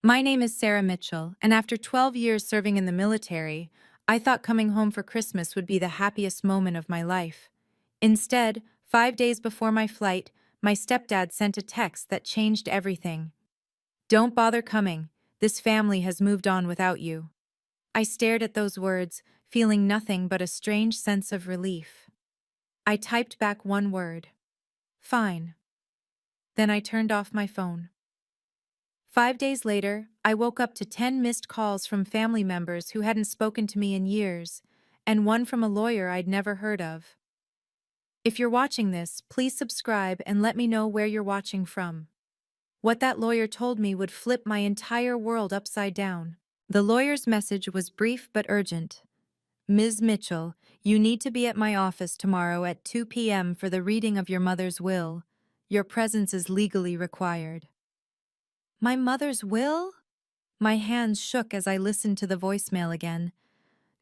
My name is Sarah Mitchell, and after 12 years serving in the military, I thought coming home for Christmas would be the happiest moment of my life. Instead, 5 days before my flight, my stepdad sent a text that changed everything. "Don't bother coming. This family has moved on without you." I stared at those words, feeling nothing but a strange sense of relief. I typed back one word: "Fine." Then I turned off my phone. 5 days later, I woke up to 10 missed calls from family members who hadn't spoken to me in years, and one from a lawyer I'd never heard of. If you're watching this, please subscribe and let me know where you're watching from. What that lawyer told me would flip my entire world upside down. The lawyer's message was brief but urgent. "Ms. Mitchell, you need to be at my office tomorrow at 2 p.m. for the reading of your mother's will. Your presence is legally required." My mother's will? My hands shook as I listened to the voicemail again.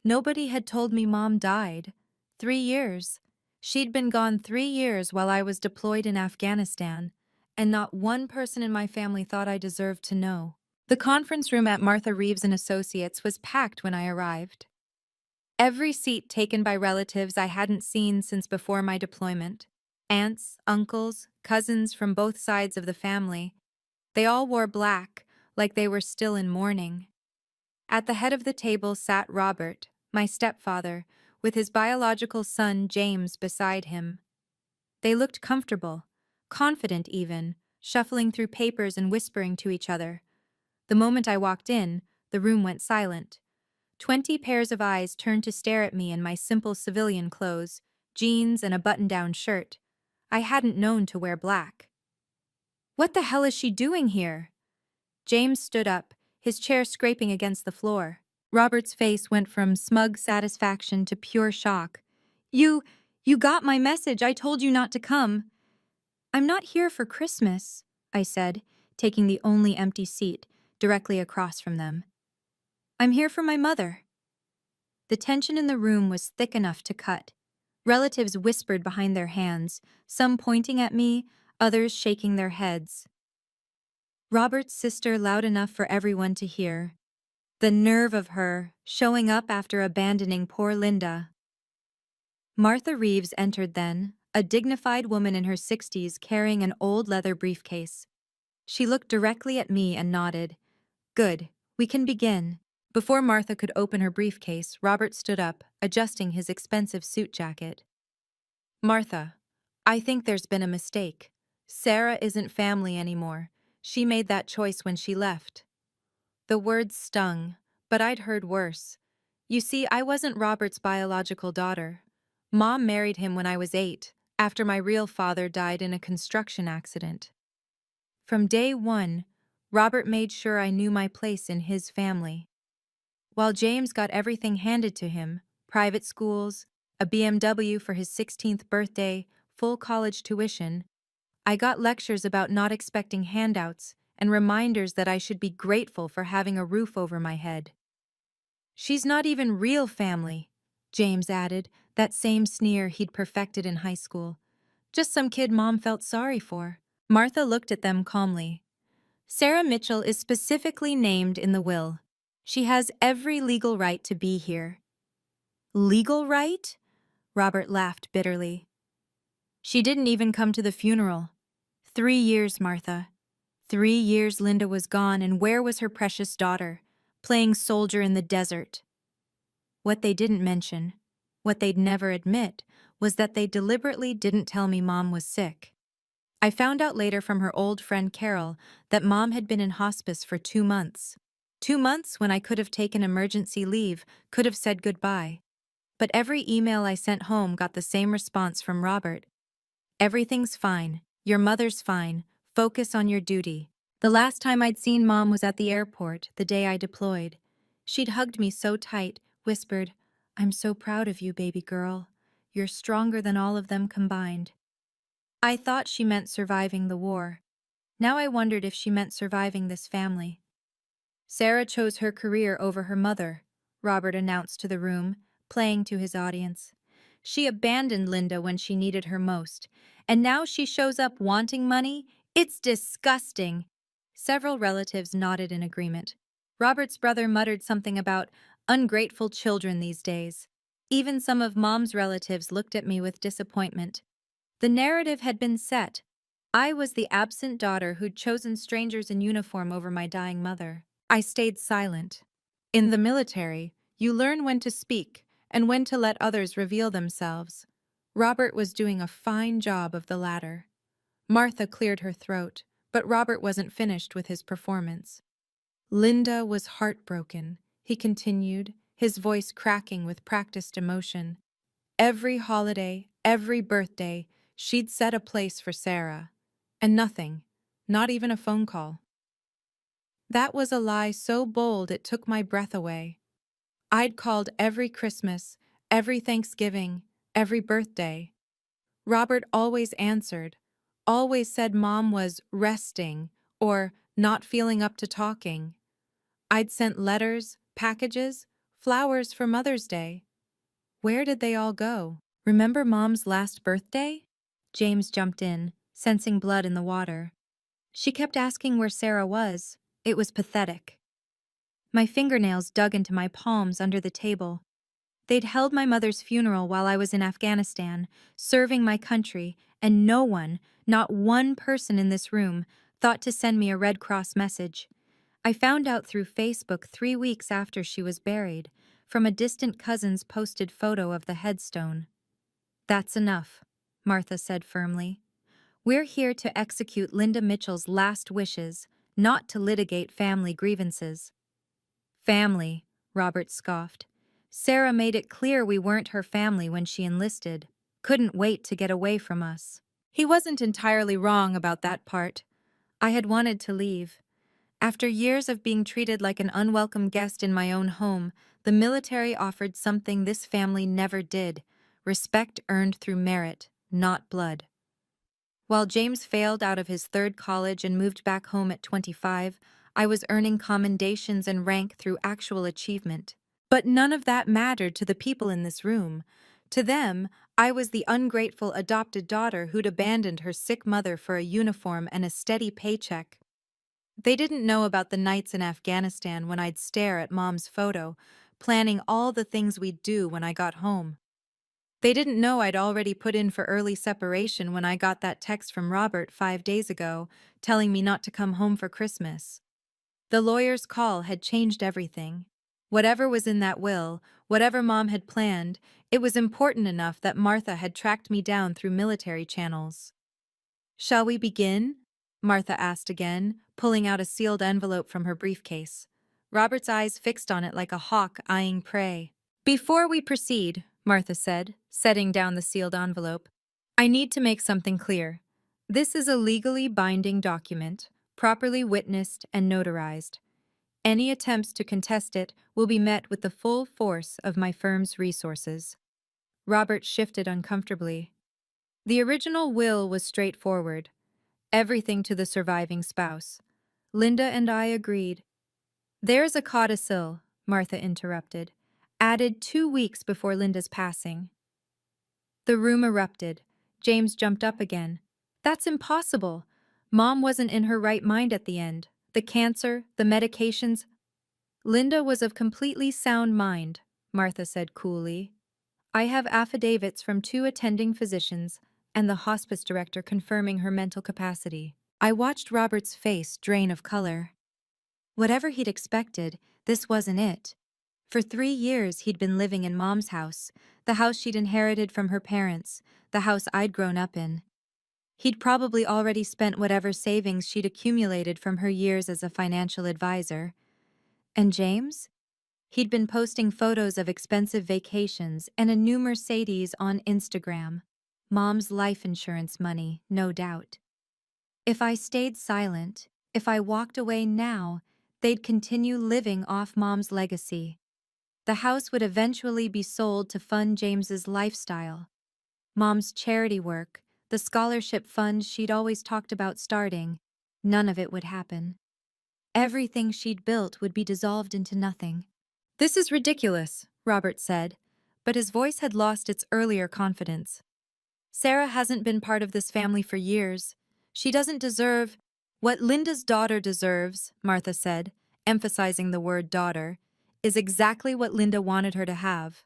Nobody had told me Mom died. 3 years. She'd been gone 3 years while I was deployed in Afghanistan, and not one person in my family thought I deserved to know. The conference room at Martha Reeves & Associates was packed when I arrived. Every seat taken by relatives I hadn't seen since before my deployment. Aunts, uncles, cousins from both sides of the family. They all wore black, like they were still in mourning. At the head of the table sat Robert, my stepfather, with his biological son James beside him. They looked comfortable, confident even, shuffling through papers and whispering to each other. The moment I walked in, the room went silent. 20 pairs of eyes turned to stare at me in my simple civilian clothes, jeans and a button-down shirt. I hadn't known to wear black. "What the hell is she doing here?" James stood up, his chair scraping against the floor. Robert's face went from smug satisfaction to pure shock. You got my message. I told you not to come." "I'm not here for Christmas," I said, taking the only empty seat, directly across from them. "I'm here for my mother." The tension in the room was thick enough to cut. Relatives whispered behind their hands, some pointing at me, others shaking their heads. Robert's sister loud enough for everyone to hear. The nerve of her, showing up after abandoning poor Linda. Martha Reeves entered then, a dignified woman in her 60s carrying an old leather briefcase. She looked directly at me and nodded. "Good, we can begin." Before Martha could open her briefcase, Robert stood up, adjusting his expensive suit jacket. "Martha, I think there's been a mistake. Sarah isn't family anymore. She made that choice when she left." The words stung, but I'd heard worse. You see, I wasn't Robert's biological daughter. Mom married him when I was 8, after my real father died in a construction accident. From day one, Robert made sure I knew my place in his family. While James got everything handed to him, private schools, a BMW for his 16th birthday, full college tuition, I got lectures about not expecting handouts and reminders that I should be grateful for having a roof over my head. "She's not even real family," James added, that same sneer he'd perfected in high school. "Just some kid Mom felt sorry for." Martha looked at them calmly. "Sarah Mitchell is specifically named in the will. She has every legal right to be here." "Legal right?" Robert laughed bitterly. "She didn't even come to the funeral. 3 years, Martha. 3 years Linda was gone, and where was her precious daughter? Playing soldier in the desert." What they didn't mention, what they'd never admit, was that they deliberately didn't tell me Mom was sick. I found out later from her old friend Carol that Mom had been in hospice for 2 months. 2 months when I could have taken emergency leave, could have said goodbye. But every email I sent home got the same response from Robert. "Everything's fine. Your mother's fine. Focus on your duty." The last time I'd seen Mom was at the airport, the day I deployed. She'd hugged me so tight, whispered, "I'm so proud of you, baby girl. You're stronger than all of them combined." I thought she meant surviving the war. Now I wondered if she meant surviving this family. "Sarah chose her career over her mother," Robert announced to the room, playing to his audience. "She abandoned Linda when she needed her most, and now she shows up wanting money? It's disgusting." Several relatives nodded in agreement. Robert's brother muttered something about ungrateful children these days. Even some of Mom's relatives looked at me with disappointment. The narrative had been set. I was the absent daughter who'd chosen strangers in uniform over my dying mother. I stayed silent. In the military, you learn when to speak and when to let others reveal themselves. Robert was doing a fine job of the latter. Martha cleared her throat, but Robert wasn't finished with his performance. Linda was heartbroken, he continued, his voice cracking with practiced emotion. Every holiday, every birthday, she'd set a place for Sarah. And nothing, not even a phone call. That was a lie so bold it took my breath away. I'd called every Christmas, every Thanksgiving, every birthday. Robert always answered, always said Mom was resting or not feeling up to talking. I'd sent letters, packages, flowers for Mother's Day. Where did they all go? Remember Mom's last birthday? James jumped in, sensing blood in the water. She kept asking where Sarah was. It was pathetic. My fingernails dug into my palms under the table. They'd held my mother's funeral while I was in Afghanistan, serving my country, and no one, not one person in this room, thought to send me a Red Cross message. I found out through Facebook 3 weeks after she was buried, from a distant cousin's posted photo of the headstone. That's enough, Martha said firmly. We're here to execute Linda Mitchell's last wishes, not to litigate family grievances. Family, Robert scoffed. Sarah made it clear we weren't her family when she enlisted. Couldn't wait to get away from us. He wasn't entirely wrong about that part. I had wanted to leave. After years of being treated like an unwelcome guest in my own home, the military offered something this family never did: respect earned through merit, not blood. While James failed out of his third college and moved back home at 25, I was earning commendations and rank through actual achievement. But none of that mattered to the people in this room. To them, I was the ungrateful adopted daughter who'd abandoned her sick mother for a uniform and a steady paycheck. They didn't know about the nights in Afghanistan when I'd stare at Mom's photo, planning all the things we'd do when I got home. They didn't know I'd already put in for early separation when I got that text from Robert 5 days ago, telling me not to come home for Christmas. The lawyer's call had changed everything. Whatever was in that will, whatever Mom had planned, it was important enough that Martha had tracked me down through military channels. Shall we begin? Martha asked again, pulling out a sealed envelope from her briefcase. Robert's eyes fixed on it like a hawk eyeing prey. Before we proceed, Martha said, setting down the sealed envelope, I need to make something clear. This is a legally binding document, properly witnessed and notarized. Any attempts to contest it will be met with the full force of my firm's resources. Robert shifted uncomfortably. The original will was straightforward. Everything to the surviving spouse. Linda and I agreed. There's a codicil, Martha interrupted, added 2 weeks before Linda's passing. The room erupted. James jumped up again. That's impossible. Mom wasn't in her right mind at the end. The cancer, the medications. Linda was of completely sound mind, Martha said coolly. I have affidavits from 2 attending physicians and the hospice director confirming her mental capacity. I watched Robert's face drain of color. Whatever he'd expected, this wasn't it. For 3 years he'd been living in Mom's house, the house she'd inherited from her parents, the house I'd grown up in. He'd probably already spent whatever savings she'd accumulated from her years as a financial advisor. And James? He'd been posting photos of expensive vacations and a new Mercedes on Instagram. Mom's life insurance money, no doubt. If I stayed silent, if I walked away now, they'd continue living off Mom's legacy. The house would eventually be sold to fund James's lifestyle. Mom's charity work, the scholarship fund she'd always talked about starting, none of it would happen. Everything she'd built would be dissolved into nothing. This is ridiculous, Robert said, but his voice had lost its earlier confidence. Sarah hasn't been part of this family for years. She doesn't deserve. What Linda's daughter deserves, Martha said, emphasizing the word daughter, is exactly what Linda wanted her to have.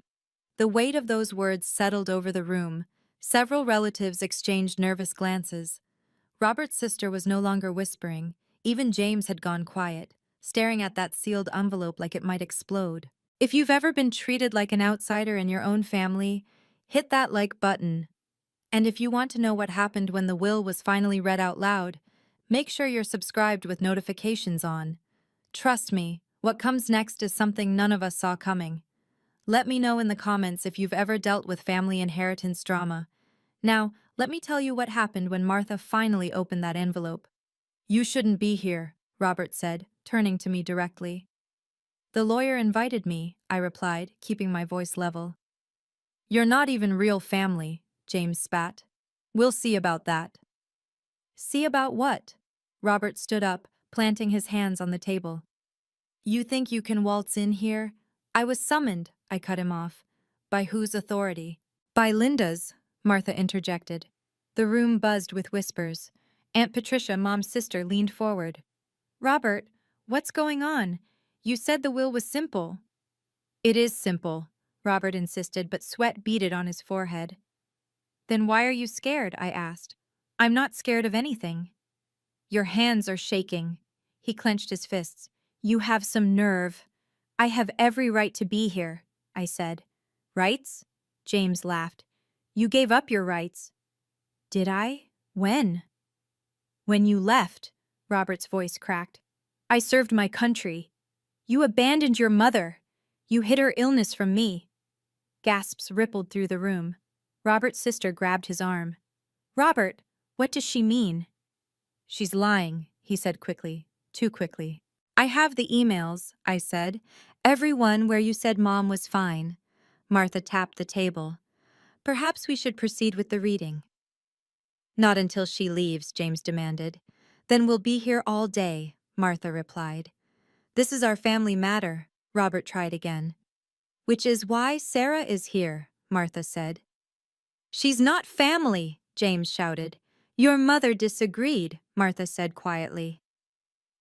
The weight of those words settled over the room. Several relatives exchanged nervous glances. Robert's sister was no longer whispering. Even James had gone quiet, staring at that sealed envelope like it might explode. If you've ever been treated like an outsider in your own family, hit that like button. And if you want to know what happened when the will was finally read out loud, make sure you're subscribed with notifications on. Trust me, what comes next is something none of us saw coming. Let me know in the comments if you've ever dealt with family inheritance drama. Now, let me tell you what happened when Martha finally opened that envelope. You shouldn't be here, Robert said, turning to me directly. The lawyer invited me, I replied, keeping my voice level. You're not even real family, James spat. We'll see about that. See about what? Robert stood up, planting his hands on the table. You think you can waltz in here? I was summoned, I cut him off. By whose authority? By Linda's, Martha interjected. The room buzzed with whispers. Aunt Patricia, Mom's sister, leaned forward. Robert, what's going on? You said the will was simple. It is simple, Robert insisted, but sweat beaded on his forehead. Then why are you scared? I asked. I'm not scared of anything. Your hands are shaking. He clenched his fists. You have some nerve. I have every right to be here, I said. Rights? James laughed. You gave up your rights. Did I? When? When you left, Robert's voice cracked. I served my country. You abandoned your mother. You hid her illness from me. Gasps rippled through the room. Robert's sister grabbed his arm. Robert, what does she mean? She's lying, he said quickly, too quickly. I have the emails, I said. Every one where you said Mom was fine. Martha tapped the table. Perhaps we should proceed with the reading. Not until she leaves, James demanded. Then we'll be here all day, Martha replied. This is our family matter, Robert tried again. Which is why Sarah is here, Martha said. She's not family, James shouted. Your mother disagreed, Martha said quietly.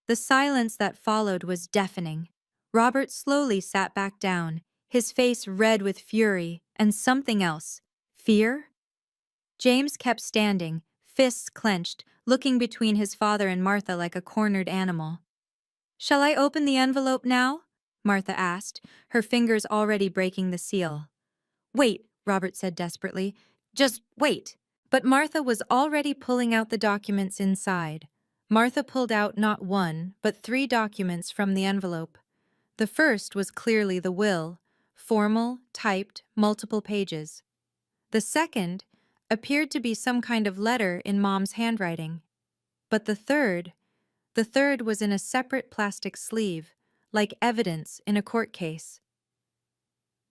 The silence that followed was deafening. Robert slowly sat back down, his face red with fury and something else. Fear? James kept standing, fists clenched, looking between his father and Martha like a cornered animal. Shall I open the envelope now? Martha asked, her fingers already breaking the seal. Wait, Robert said desperately. Just wait. But Martha was already pulling out the documents inside. Martha pulled out not one, but 3 documents from the envelope. The first was clearly the will, formal, typed, multiple pages. The second appeared to be some kind of letter in Mom's handwriting. But the third was in a separate plastic sleeve, like evidence in a court case.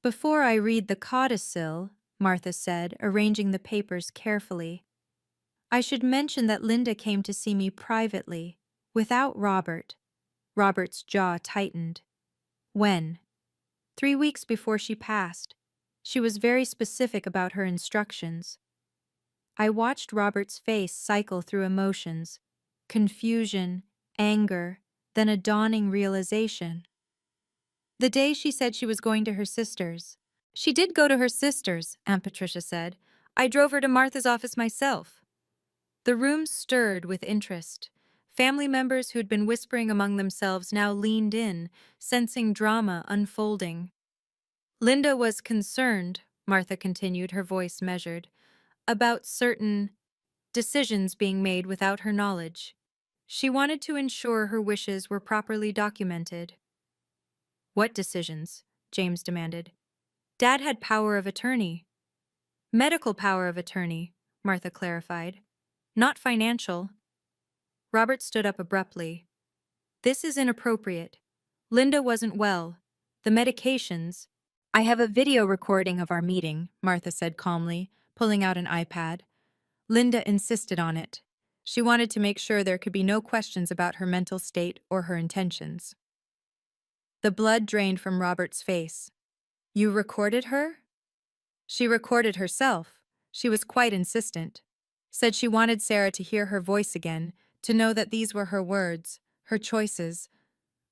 Before I read the codicil, Martha said, arranging the papers carefully, I should mention that Linda came to see me privately, without Robert. Robert's jaw tightened. When? 3 weeks before she passed. She was very specific about her instructions. I watched Robert's face cycle through emotions, confusion, anger, then a dawning realization. The day she said she was going to her sister's. She did go to her sister's, Aunt Patricia said. I drove her to Martha's office myself. The room stirred with interest. Family members who'd been whispering among themselves now leaned in, sensing drama unfolding. Linda was concerned, Martha continued, her voice measured, about certain decisions being made without her knowledge. She wanted to ensure her wishes were properly documented. What decisions? James demanded. Dad had power of attorney. Medical power of attorney, Martha clarified. Not financial. Robert stood up abruptly. This is inappropriate. Linda wasn't well. The medications. I have a video recording of our meeting, Martha said calmly, pulling out an iPad. Linda insisted on it. She wanted to make sure there could be no questions about her mental state or her intentions. The blood drained from Robert's face. You recorded her? She recorded herself. She was quite insistent. Said she wanted Sarah to hear her voice again, to know that these were her words, her choices.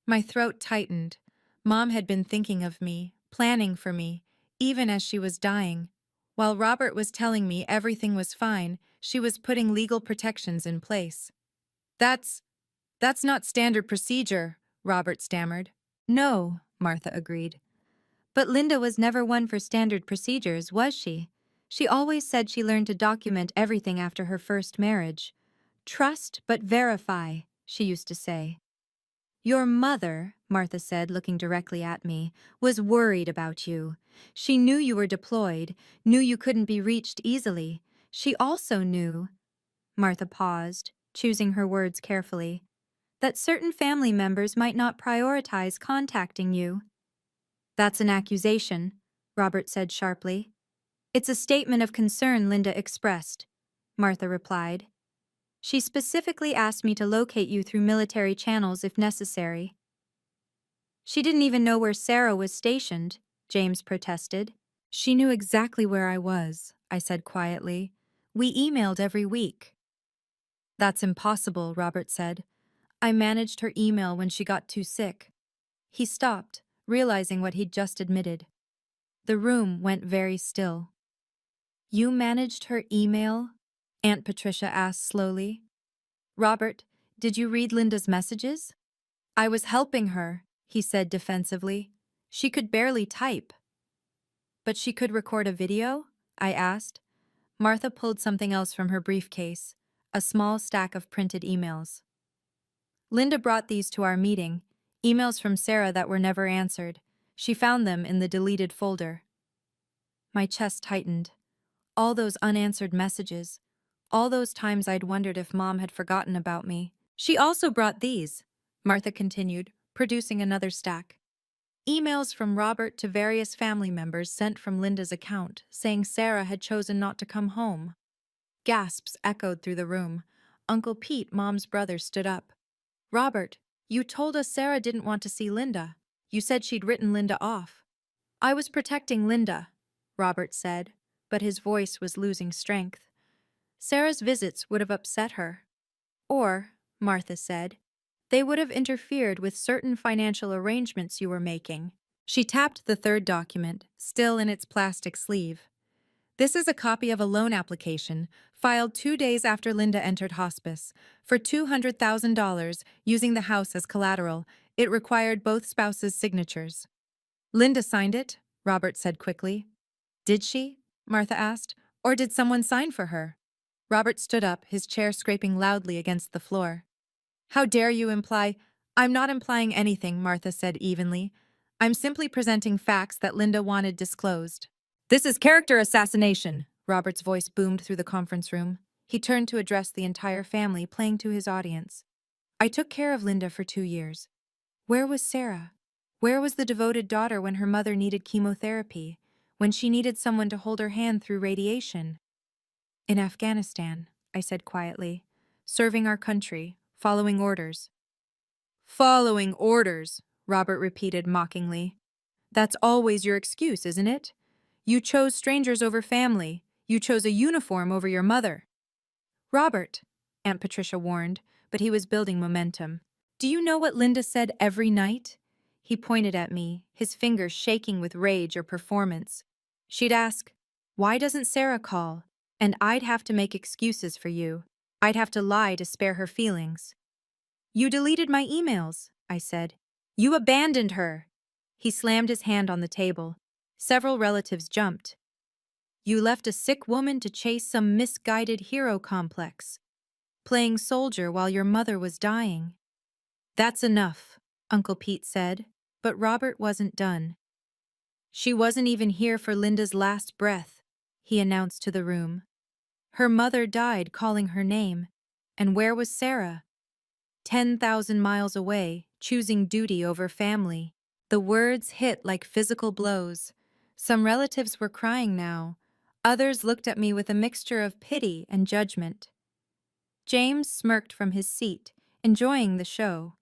My throat tightened. Mom had been thinking of me, planning for me, even as she was dying. While Robert was telling me everything was fine, she was putting legal protections in place. That's not standard procedure, Robert stammered. No, Martha agreed. But Linda was never one for standard procedures, was she? She always said she learned to document everything after her first marriage. Trust but verify, she used to say. Your mother, Martha said, looking directly at me, was worried about you. She knew you were deployed, knew you couldn't be reached easily. She also knew, Martha paused, choosing her words carefully, that certain family members might not prioritize contacting you. That's an accusation, Robert said sharply. It's a statement of concern Linda expressed, Martha replied. She specifically asked me to locate you through military channels if necessary. She didn't even know where Sarah was stationed, James protested. She knew exactly where I was, I said quietly. We emailed every week. That's impossible, Robert said. I managed her email when she got too sick. He stopped, realizing what he'd just admitted. The room went very still. You managed her email? Aunt Patricia asked slowly. Robert, did you read Linda's messages? I was helping her, he said defensively. She could barely type. But she could record a video? I asked. Martha pulled something else from her briefcase, a small stack of printed emails. Linda brought these to our meeting, emails from Sarah that were never answered. She found them in the deleted folder. My chest tightened. All those unanswered messages. All those times I'd wondered if Mom had forgotten about me. She also brought these, Martha continued, producing another stack. Emails from Robert to various family members sent from Linda's account, saying Sarah had chosen not to come home. Gasps echoed through the room. Uncle Pete, Mom's brother, stood up. Robert, you told us Sarah didn't want to see Linda. You said she'd written Linda off. I was protecting Linda, Robert said, but his voice was losing strength. Sarah's visits would have upset her. Or, Martha said, they would have interfered with certain financial arrangements you were making. She tapped the third document, still in its plastic sleeve. This is a copy of a loan application, filed 2 days after Linda entered hospice, for $200,000 using the house as collateral. It required both spouses' signatures. Linda signed it, Robert said quickly. Did she? Martha asked. Or did someone sign for her? Robert stood up, his chair scraping loudly against the floor. How dare you imply— I'm not implying anything, Martha said evenly. I'm simply presenting facts that Linda wanted disclosed. This is character assassination, Robert's voice boomed through the conference room. He turned to address the entire family, playing to his audience. I took care of Linda for 2 years. Where was Sarah? Where was the devoted daughter when her mother needed chemotherapy, when she needed someone to hold her hand through radiation? In Afghanistan, I said quietly, serving our country, following orders. Following orders, Robert repeated mockingly. That's always your excuse, isn't it? You chose strangers over family. You chose a uniform over your mother. Robert, Aunt Patricia warned, but he was building momentum. Do you know what Linda said every night? He pointed at me, his fingers shaking with rage or performance. She'd ask, why doesn't Sarah call? And I'd have to make excuses for you. I'd have to lie to spare her feelings. You deleted my emails, I said. You abandoned her. He slammed his hand on the table. Several relatives jumped. You left a sick woman to chase some misguided hero complex, playing soldier while your mother was dying. That's enough, Uncle Pete said, but Robert wasn't done. She wasn't even here for Linda's last breath, he announced to the room. Her mother died calling her name. And where was Sarah? 10,000 miles away, choosing duty over family. The words hit like physical blows. Some relatives were crying now. Others looked at me with a mixture of pity and judgment. James smirked from his seat, enjoying the show.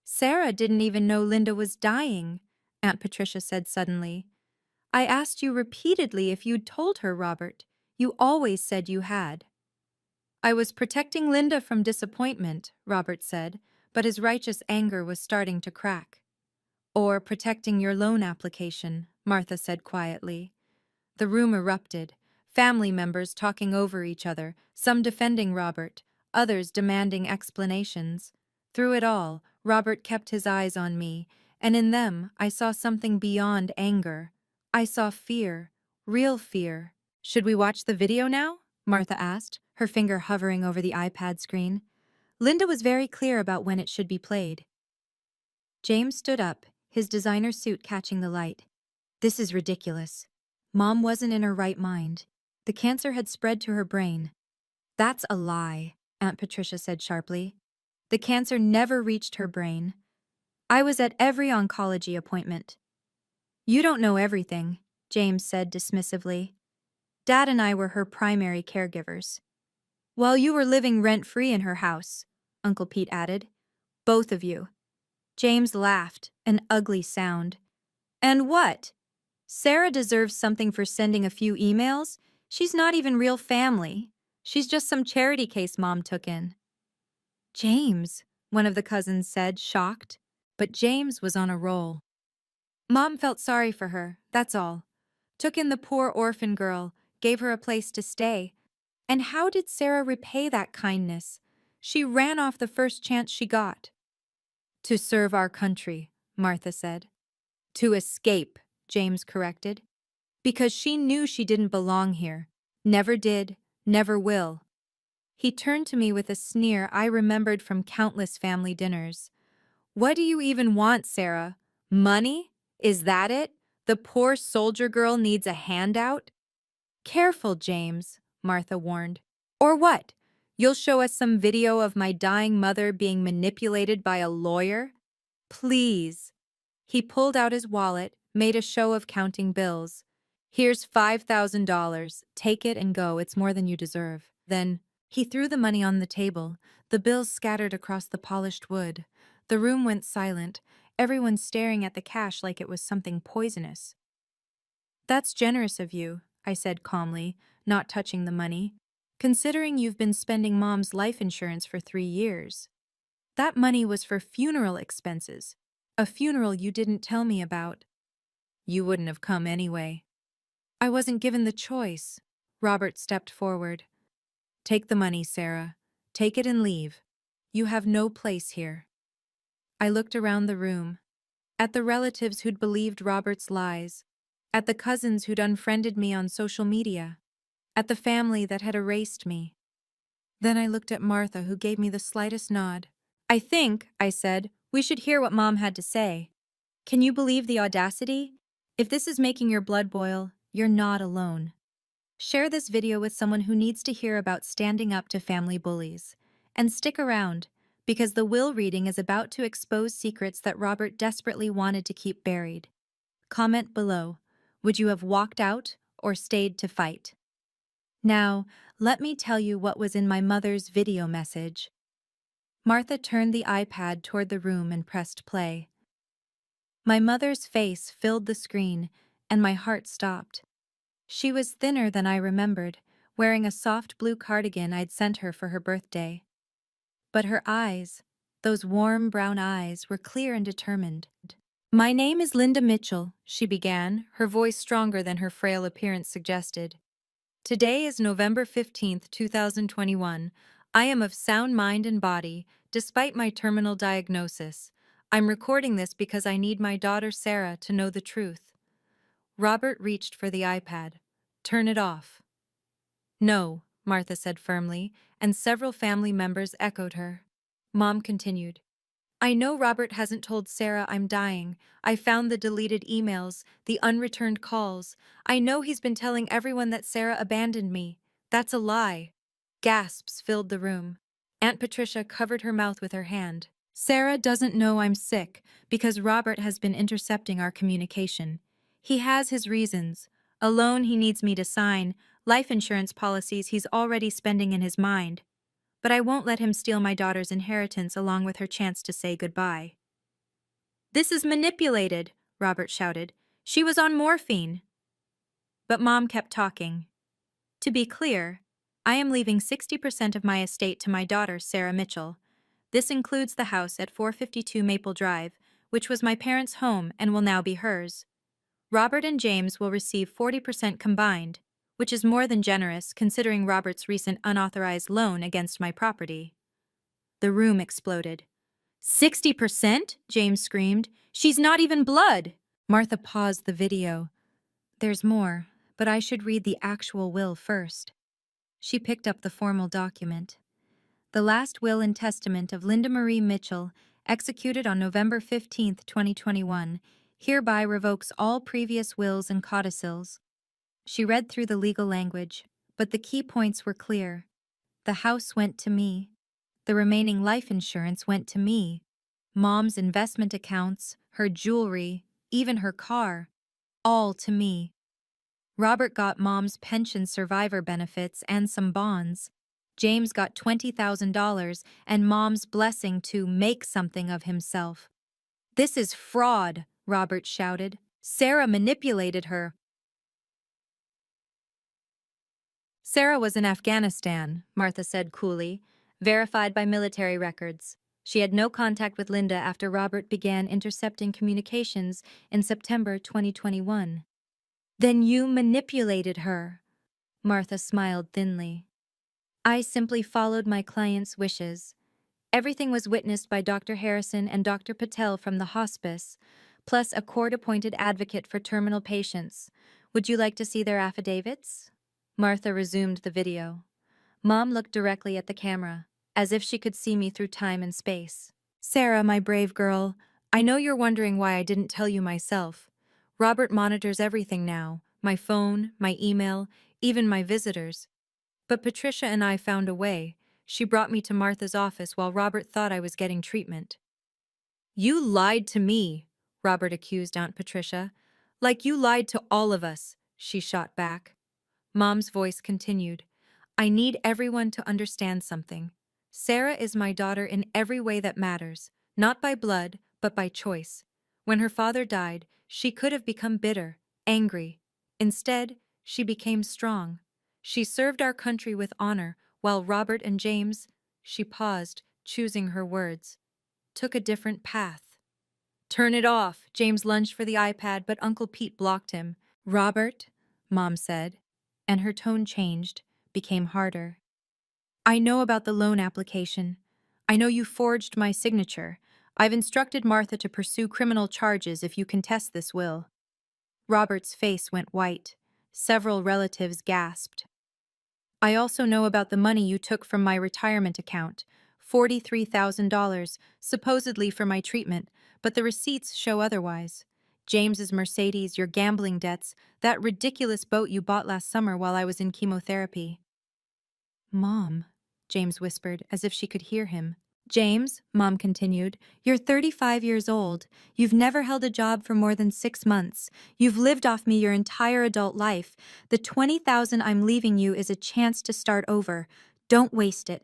Sarah didn't even know Linda was dying, Aunt Patricia said suddenly. I asked you repeatedly if you'd told her, Robert. You always said you had. I was protecting Linda from disappointment, Robert said, but his righteous anger was starting to crack. Or protecting your loan application, Martha said quietly. The room erupted, family members talking over each other, some defending Robert, others demanding explanations. Through it all, Robert kept his eyes on me, and in them I saw something beyond anger. I saw fear, real fear. Should we watch the video now? Martha asked, her finger hovering over the iPad screen. Linda was very clear about when it should be played. James stood up, his designer suit catching the light. This is ridiculous. Mom wasn't in her right mind. The cancer had spread to her brain. That's a lie, Aunt Patricia said sharply. The cancer never reached her brain. I was at every oncology appointment. You don't know everything, James said dismissively. Dad and I were her primary caregivers. While you were living rent-free in her house, Uncle Pete added. Both of you. James laughed, an ugly sound. And what? Sarah deserves something for sending a few emails? She's not even real family. She's just some charity case Mom took in. James, one of the cousins said, shocked. But James was on a roll. Mom felt sorry for her, that's all. Took in the poor orphan girl, gave her a place to stay. And how did Sarah repay that kindness? She ran off the first chance she got. To serve our country, Martha said. To escape, James corrected. Because she knew she didn't belong here. Never did, never will. He turned to me with a sneer I remembered from countless family dinners. What do you even want, Sarah? Money? Is that it? The poor soldier girl needs a handout? Careful, James, Martha warned. Or what? You'll show us some video of my dying mother being manipulated by a lawyer? Please. He pulled out his wallet, made a show of counting bills. Here's $5,000. Take it and go. It's more than you deserve. Then, he threw the money on the table. The bills scattered across the polished wood. The room went silent, everyone staring at the cash like it was something poisonous. That's generous of you, I said calmly, not touching the money, considering you've been spending Mom's life insurance for 3 years. That money was for funeral expenses, a funeral you didn't tell me about. You wouldn't have come anyway. I wasn't given the choice. Robert stepped forward. Take the money, Sarah. Take it and leave. You have no place here. I looked around the room, at the relatives who'd believed Robert's lies, at the cousins who'd unfriended me on social media, at the family that had erased me. Then I looked at Martha, who gave me the slightest nod. I think, I said, we should hear what Mom had to say. Can you believe the audacity? If this is making your blood boil, you're not alone. Share this video with someone who needs to hear about standing up to family bullies. And stick around, because the will reading is about to expose secrets that Robert desperately wanted to keep buried. Comment below. Would you have walked out or stayed to fight? Now, let me tell you what was in my mother's video message. Martha turned the iPad toward the room and pressed play. My mother's face filled the screen, and my heart stopped. She was thinner than I remembered, wearing a soft blue cardigan I'd sent her for her birthday. But her eyes, those warm brown eyes, were clear and determined. My name is Linda Mitchell, she began, her voice stronger than her frail appearance suggested. Today is November 15th, 2021. I am of sound mind and body, despite my terminal diagnosis. I'm recording this because I need my daughter Sarah to know the truth. Robert reached for the iPad. Turn it off. No, Martha said firmly, and several family members echoed her. Mom continued. I know Robert hasn't told Sarah I'm dying. I found the deleted emails, the unreturned calls. I know he's been telling everyone that Sarah abandoned me. That's a lie. Gasps filled the room. Aunt Patricia covered her mouth with her hand. Sarah doesn't know I'm sick because Robert has been intercepting our communication. He has his reasons. A loan he needs me to sign, life insurance policies he's already spending in his mind. But I won't let him steal my daughter's inheritance along with her chance to say goodbye. This is manipulated, Robert shouted. She was on morphine. But Mom kept talking. To be clear, I am leaving 60% of my estate to my daughter, Sarah Mitchell. This includes the house at 452 Maple Drive, which was my parents' home and will now be hers. Robert and James will receive 40% combined, which is more than generous considering Robert's recent unauthorized loan against my property. The room exploded. 60%? James screamed. She's not even blood! Martha paused the video. There's more, but I should read the actual will first. She picked up the formal document. The last will and testament of Linda Marie Mitchell, executed on November 15, 2021, hereby revokes all previous wills and codicils. She read through the legal language, but the key points were clear. The house went to me. The remaining life insurance went to me. Mom's investment accounts, her jewelry, even her car, all to me. Robert got Mom's pension survivor benefits and some bonds. James got $20,000 and Mom's blessing to make something of himself. This is fraud, Robert shouted. Sarah manipulated her. Sarah was in Afghanistan, Martha said coolly, verified by military records. She had no contact with Linda after Robert began intercepting communications in September 2021. Then you manipulated her, Martha smiled thinly. I simply followed my client's wishes. Everything was witnessed by Dr. Harrison and Dr. Patel from the hospice, plus a court-appointed advocate for terminal patients. Would you like to see their affidavits? Martha resumed the video. Mom looked directly at the camera, as if she could see me through time and space. Sarah, my brave girl, I know you're wondering why I didn't tell you myself. Robert monitors everything now, my phone, my email, even my visitors. But Patricia and I found a way. She brought me to Martha's office while Robert thought I was getting treatment. You lied to me, Robert accused Aunt Patricia. Like you lied to all of us, she shot back. Mom's voice continued. I need everyone to understand something. Sarah is my daughter in every way that matters, not by blood, but by choice. When her father died, she could have become bitter, angry. Instead, she became strong. She served our country with honor, while Robert and James, she paused, choosing her words, took a different path. Turn it off, James lunged for the iPad, but Uncle Pete blocked him. Robert, Mom said, and her tone changed, became harder. I know about the loan application. I know you forged my signature. I've instructed Martha to pursue criminal charges if you contest this will. Robert's face went white. Several relatives gasped. I also know about the money you took from my retirement account, $43,000, supposedly for my treatment, but the receipts show otherwise. James's Mercedes, your gambling debts, that ridiculous boat you bought last summer while I was in chemotherapy. Mom, James whispered, as if she could hear him. James, Mom continued, you're 35 years old. You've never held a job for more than 6 months. You've lived off me your entire adult life. The $20,000 I'm leaving you is a chance to start over. Don't waste it.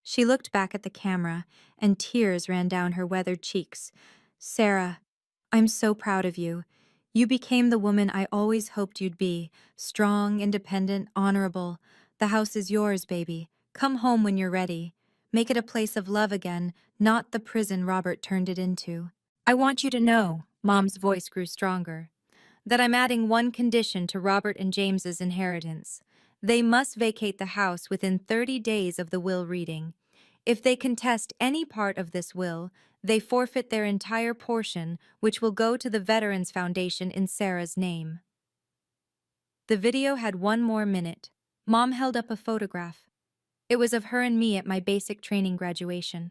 She looked back at the camera, and tears ran down her weathered cheeks. Sarah, I'm so proud of you. You became the woman I always hoped you'd be. Strong, independent, honorable. The house is yours, baby. Come home when you're ready. Make it a place of love again, not the prison Robert turned it into. I want you to know, Mom's voice grew stronger, that I'm adding one condition to Robert and James's inheritance. They must vacate the house within 30 days of the will reading. If they contest any part of this will, they forfeit their entire portion, which will go to the Veterans Foundation in Sarah's name. The video had 1 more minute. Mom held up a photograph. It was of her and me at my basic training graduation.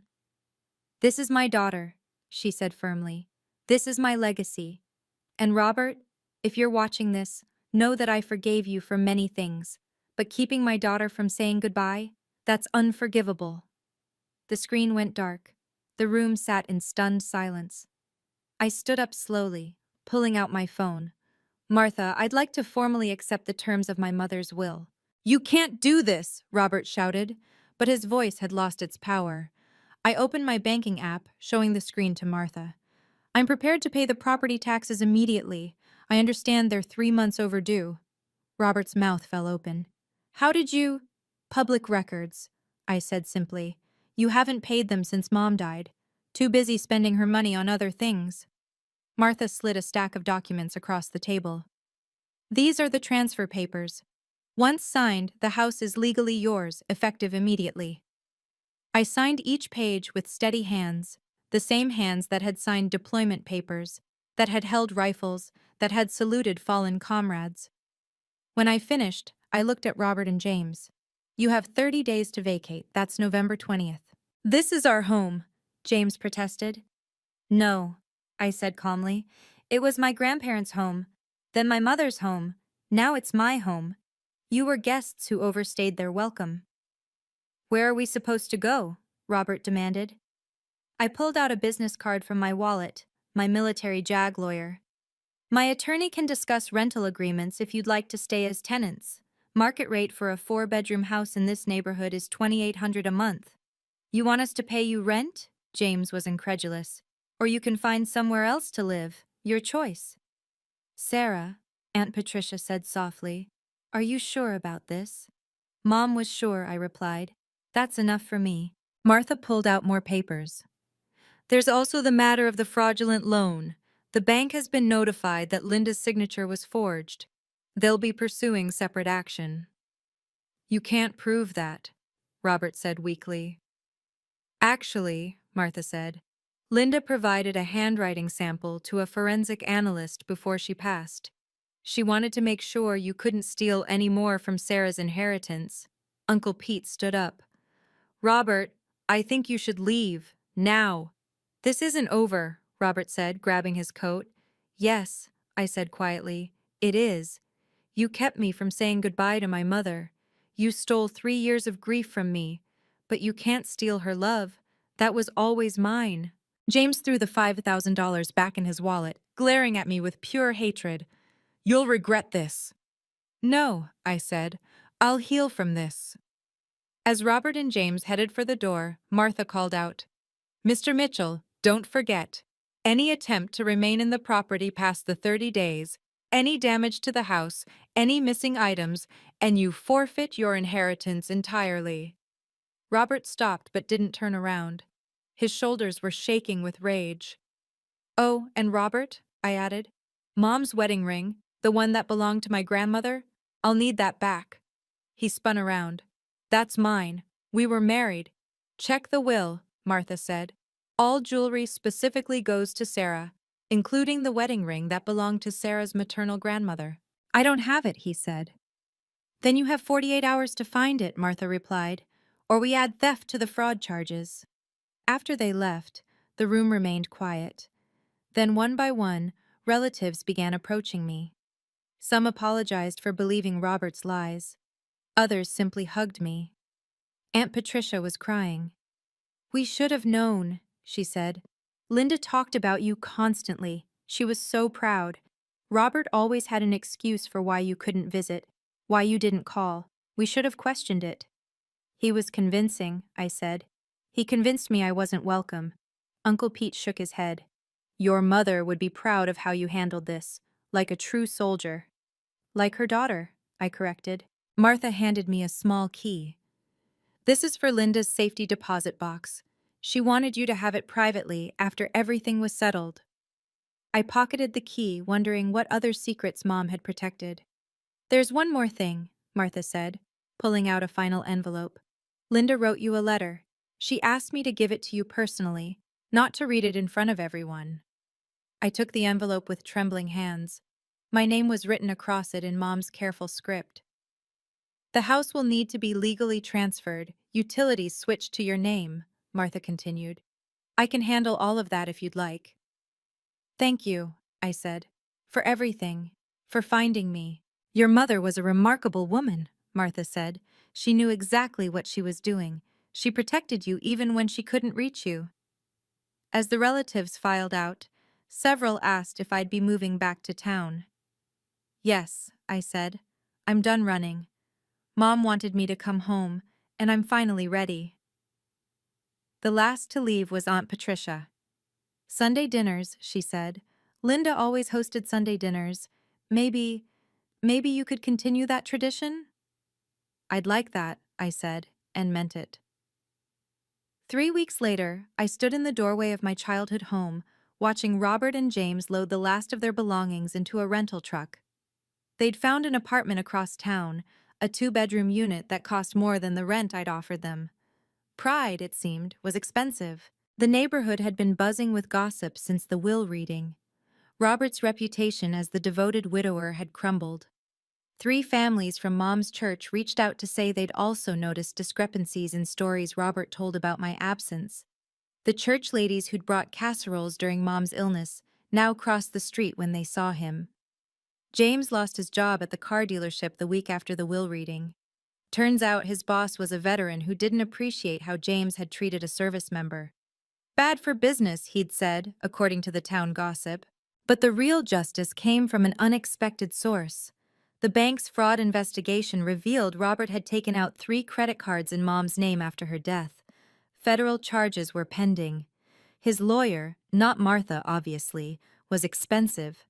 This is my daughter, she said firmly. This is my legacy. And Robert, if you're watching this, know that I forgave you for many things, but keeping my daughter from saying goodbye, that's unforgivable. The screen went dark. The room sat in stunned silence. I stood up slowly, pulling out my phone. Martha, I'd like to formally accept the terms of my mother's will. You can't do this, Robert shouted, but his voice had lost its power. I opened my banking app, showing the screen to Martha. I'm prepared to pay the property taxes immediately. I understand they're 3 months overdue. Robert's mouth fell open. How did you? Public records, I said simply. You haven't paid them since Mom died. Too busy spending her money on other things. Martha slid a stack of documents across the table. These are the transfer papers. Once signed, the house is legally yours, effective immediately. I signed each page with steady hands, the same hands that had signed deployment papers, that had held rifles, that had saluted fallen comrades. When I finished, I looked at Robert and James. You have 30 days to vacate, that's November 20th. This is our home, James protested. No, I said calmly. It was my grandparents' home, then my mother's home, now it's my home. You were guests who overstayed their welcome. Where are we supposed to go? Robert demanded. I pulled out a business card from my wallet, my military JAG lawyer. My attorney can discuss rental agreements if you'd like to stay as tenants. Market rate for a 4-bedroom house in this neighborhood is $2,800 a month. You want us to pay you rent? James was incredulous. Or you can find somewhere else to live. Your choice. Sarah, Aunt Patricia said softly, are you sure about this? Mom was sure, I replied. That's enough for me. Martha pulled out more papers. There's also the matter of the fraudulent loan. The bank has been notified that Linda's signature was forged. They'll be pursuing separate action. You can't prove that, Robert said weakly. Actually, Martha said, Linda provided a handwriting sample to a forensic analyst before she passed. She wanted to make sure you couldn't steal any more from Sarah's inheritance. Uncle Pete stood up. Robert, I think you should leave, now. This isn't over, Robert said, grabbing his coat. Yes, I said quietly, it is. You kept me from saying goodbye to my mother. You stole 3 years of grief from me. But you can't steal her love. That was always mine. James threw the $5,000 back in his wallet, glaring at me with pure hatred. You'll regret this. No, I said. I'll heal from this. As Robert and James headed for the door, Martha called out, Mr. Mitchell, don't forget, any attempt to remain in the property past the 30 days, any damage to the house, any missing items, and you forfeit your inheritance entirely. Robert stopped but didn't turn around. His shoulders were shaking with rage. Oh, and Robert, I added, Mom's wedding ring, the one that belonged to my grandmother, I'll need that back. He spun around. That's mine. We were married. Check the will, Martha said. All jewelry specifically goes to Sarah, including the wedding ring that belonged to Sarah's maternal grandmother. I don't have it, he said. Then you have 48 hours to find it, Martha replied, or we add theft to the fraud charges. After they left, the room remained quiet. Then one by one, relatives began approaching me. Some apologized for believing Robert's lies. Others simply hugged me. Aunt Patricia was crying. We should have known, she said. Linda talked about you constantly. She was so proud. Robert always had an excuse for why you couldn't visit, why you didn't call. We should have questioned it. He was convincing, I said. He convinced me I wasn't welcome. Uncle Pete shook his head. Your mother would be proud of how you handled this, like a true soldier. Like her daughter, I corrected. Martha handed me a small key. This is for Linda's safety deposit box. She wanted you to have it privately after everything was settled. I pocketed the key, wondering what other secrets Mom had protected. There's one more thing, Martha said, pulling out a final envelope. Linda wrote you a letter. She asked me to give it to you personally, not to read it in front of everyone. I took the envelope with trembling hands. My name was written across it in Mom's careful script. The house will need to be legally transferred, utilities switched to your name, Martha continued. I can handle all of that if you'd like. Thank you, I said, for everything, for finding me. Your mother was a remarkable woman, Martha said. She knew exactly what she was doing. She protected you even when she couldn't reach you. As the relatives filed out, several asked if I'd be moving back to town. Yes, I said. I'm done running. Mom wanted me to come home, and I'm finally ready. The last to leave was Aunt Patricia. Sunday dinners, she said. Linda always hosted Sunday dinners. Maybe you could continue that tradition? I'd like that, I said, and meant it. 3 weeks later, I stood in the doorway of my childhood home, watching Robert and James load the last of their belongings into a rental truck. They'd found an apartment across town, a two-bedroom unit that cost more than the rent I'd offered them. Pride, it seemed, was expensive. The neighborhood had been buzzing with gossip since the will reading. Robert's reputation as the devoted widower had crumbled. 3 families from Mom's church reached out to say they'd also noticed discrepancies in stories Robert told about my absence. The church ladies who'd brought casseroles during Mom's illness now crossed the street when they saw him. James lost his job at the car dealership the week after the will reading. Turns out his boss was a veteran who didn't appreciate how James had treated a service member. Bad for business, he'd said, according to the town gossip. But the real justice came from an unexpected source. The bank's fraud investigation revealed Robert had taken out 3 credit cards in Mom's name after her death. Federal charges were pending. His lawyer, not Martha obviously, was expensive.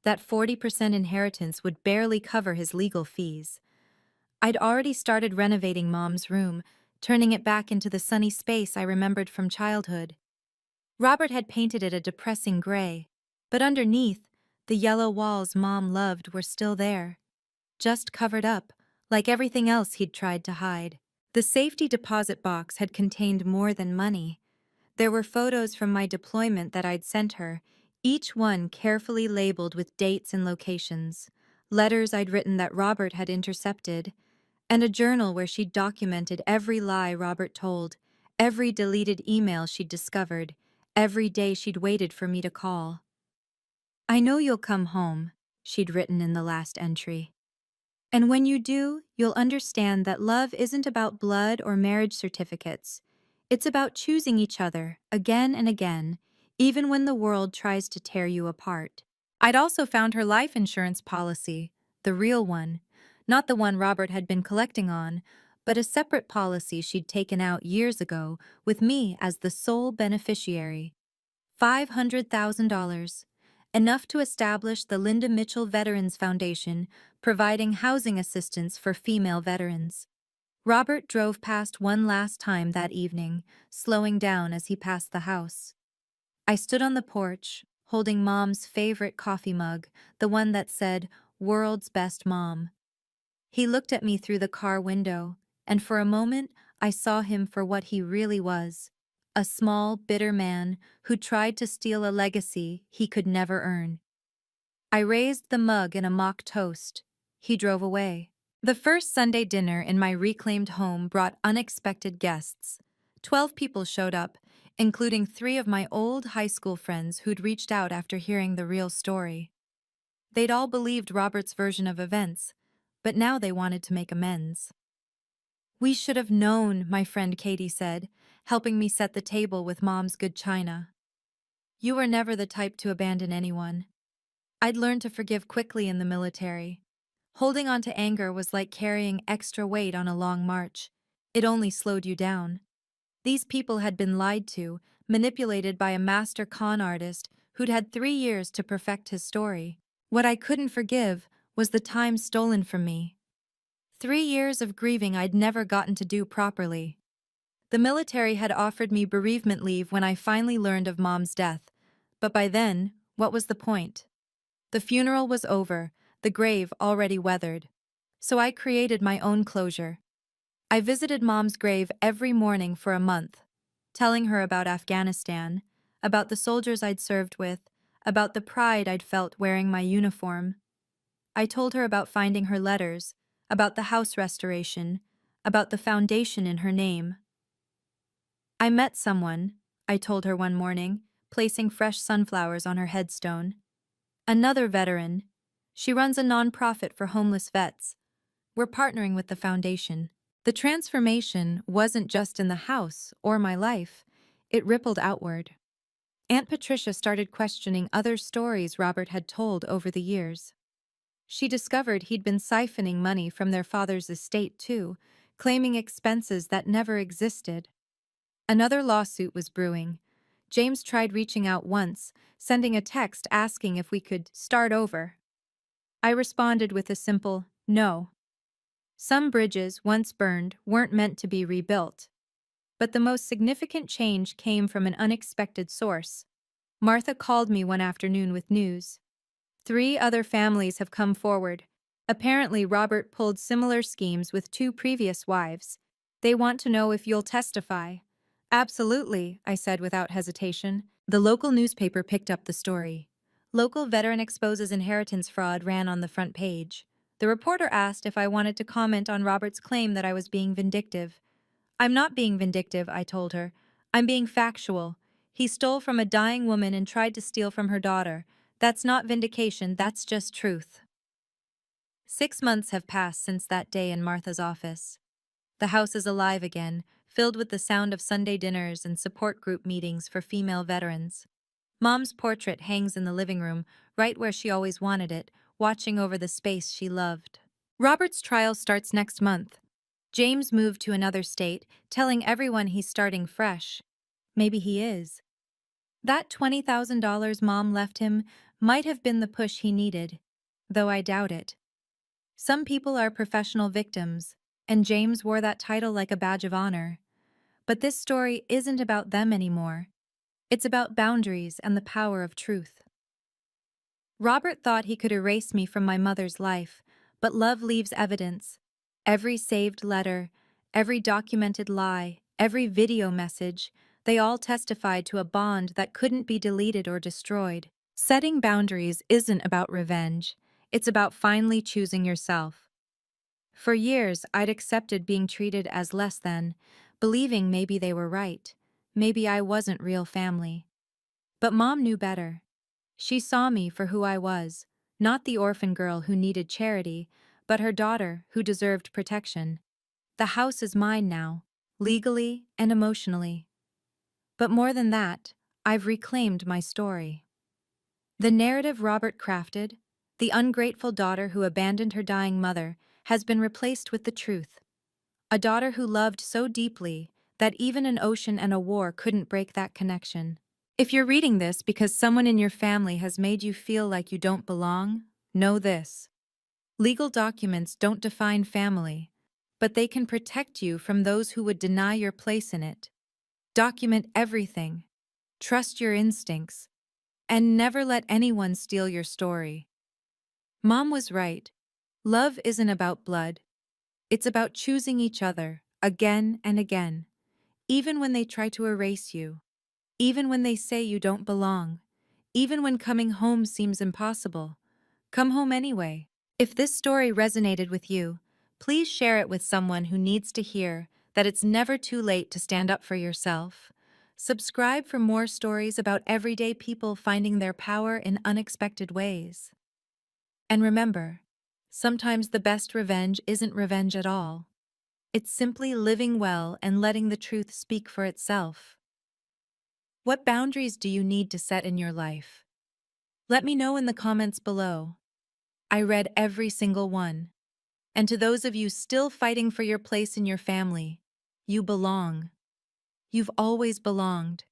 That 40% inheritance would barely cover his legal fees. I'd already started renovating Mom's room, turning it back into the sunny space I remembered from childhood. Robert had painted it a depressing gray, but underneath, the yellow walls Mom loved were still there, just covered up, like everything else he'd tried to hide. The safety deposit box had contained more than money. There were photos from my deployment that I'd sent her, each one carefully labeled with dates and locations, letters I'd written that Robert had intercepted, and a journal where she'd documented every lie Robert told, every deleted email she'd discovered, every day she'd waited for me to call. "I know you'll come home," she'd written in the last entry. "And when you do, you'll understand that love isn't about blood or marriage certificates. It's about choosing each other, again and again, even when the world tries to tear you apart." I'd also found her life insurance policy, the real one, not the one Robert had been collecting on, but a separate policy she'd taken out years ago with me as the sole beneficiary. $500,000, enough to establish the Linda Mitchell Veterans Foundation, providing housing assistance for female veterans. Robert drove past one last time that evening, slowing down as he passed the house. I stood on the porch, holding Mom's favorite coffee mug, the one that said, "World's Best Mom." He looked at me through the car window, and for a moment I saw him for what he really was, a small, bitter man who tried to steal a legacy he could never earn. I raised the mug in a mock toast. He drove away. The first Sunday dinner in my reclaimed home brought unexpected guests. 12 people showed up, including 3 of my old high school friends who'd reached out after hearing the real story. They'd all believed Robert's version of events, but now they wanted to make amends. "We should have known," my friend Katie said, helping me set the table with Mom's good china. "You were never the type to abandon anyone." I'd learned to forgive quickly in the military. Holding on to anger was like carrying extra weight on a long march. It only slowed you down. These people had been lied to, manipulated by a master con artist who'd had 3 years to perfect his story. What I couldn't forgive was the time stolen from me. 3 years of grieving I'd never gotten to do properly. The military had offered me bereavement leave when I finally learned of Mom's death, but by then, what was the point? The funeral was over, the grave already weathered. So I created my own closure. I visited Mom's grave every morning for a month, telling her about Afghanistan, about the soldiers I'd served with, about the pride I'd felt wearing my uniform. I told her about finding her letters, about the house restoration, about the foundation in her name. "I met someone," I told her one morning, placing fresh sunflowers on her headstone. "Another veteran. She runs a nonprofit for homeless vets. We're partnering with the foundation." The transformation wasn't just in the house or my life, it rippled outward. Aunt Patricia started questioning other stories Robert had told over the years. She discovered he'd been siphoning money from their father's estate too, claiming expenses that never existed. Another lawsuit was brewing. James tried reaching out once, sending a text asking if we could start over. I responded with a simple no. Some bridges, once burned, weren't meant to be rebuilt. But the most significant change came from an unexpected source. Martha called me one afternoon with news. 3 other families have come forward. Apparently, Robert pulled similar schemes with 2 previous wives. They want to know if you'll testify. Absolutely, I said without hesitation. The local newspaper picked up the story. Local veteran exposes inheritance fraud ran on the front page. The reporter asked if I wanted to comment on Robert's claim that I was being vindictive. I'm not being vindictive, I told her. I'm being factual. He stole from a dying woman and tried to steal from her daughter. That's not vindication, that's just truth. 6 months have passed since that day in Martha's office. The house is alive again, filled with the sound of Sunday dinners and support group meetings for female veterans. Mom's portrait hangs in the living room, right where she always wanted it, watching over the space she loved. Robert's trial starts next month. James moved to another state, telling everyone he's starting fresh. Maybe he is. That $20,000 Mom left him might have been the push he needed, though I doubt it. Some people are professional victims, and James wore that title like a badge of honor. But this story isn't about them anymore. It's about boundaries and the power of truth. Robert thought he could erase me from my mother's life, but love leaves evidence. Every saved letter, every documented lie, every video message, they all testified to a bond that couldn't be deleted or destroyed. Setting boundaries isn't about revenge. It's about finally choosing yourself. For years, I'd accepted being treated as less than, believing maybe they were right. Maybe I wasn't real family. But Mom knew better. She saw me for who I was, not the orphan girl who needed charity, but her daughter who deserved protection. The house is mine now, legally and emotionally. But more than that, I've reclaimed my story. The narrative Robert crafted, the ungrateful daughter who abandoned her dying mother, has been replaced with the truth. A daughter who loved so deeply that even an ocean and a war couldn't break that connection. If you're reading this because someone in your family has made you feel like you don't belong, know this. Legal documents don't define family, but they can protect you from those who would deny your place in it. Document everything. Trust your instincts. And never let anyone steal your story. Mom was right. Love isn't about blood. It's about choosing each other, again and again. Even when they try to erase you. Even when they say you don't belong. Even when coming home seems impossible. Come home anyway. If this story resonated with you, please share it with someone who needs to hear that it's never too late to stand up for yourself. Subscribe for more stories about everyday people finding their power in unexpected ways. And remember, sometimes the best revenge isn't revenge at all. It's simply living well and letting the truth speak for itself. What boundaries do you need to set in your life? Let me know in the comments below. I read every single one. And to those of you still fighting for your place in your family, you belong. You've always belonged.